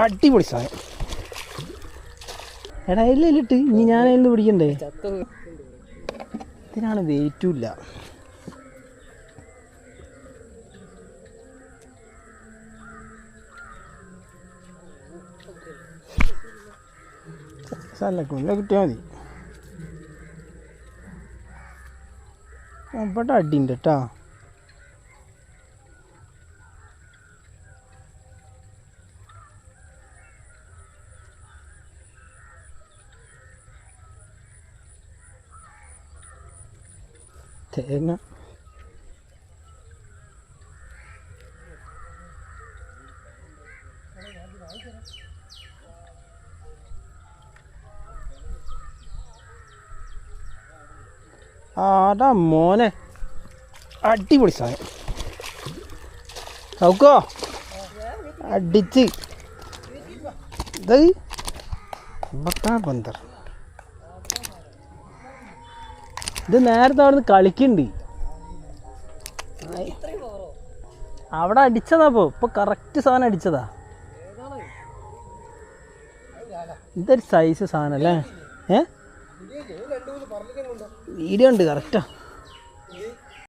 അടിപൊളി സാധനം. എടാ ഇല്ലിട്ട് ഇനി ഞാനതിന് പിടിക്കണ്ടേ? ഇതിനാണ് വെയിറ്റും ഇല്ല. സ്ഥലക്കുള്ള കിട്ടിയാൽ മതി. ഇവിടെ അടിയുണ്ട് കേട്ടോ. തേങ്ങ ആടാ മോനെ, അടിപൊളി സാധനം. നോക്കോ അടിച്ച് ഇത് ബന്ദർ. ഇത് നേരത്തെ അവിടെ നിന്ന് കളിക്കുന്നുണ്ട്. അവിടെ അടിച്ചതാ. ഇപ്പൊ കറക്റ്റ് സാധനം അടിച്ചതാ. ഇതൊരു സൈസ് സാധനം അല്ലേ? വീഡിയോ ഉണ്ട് കറക്റ്റാ.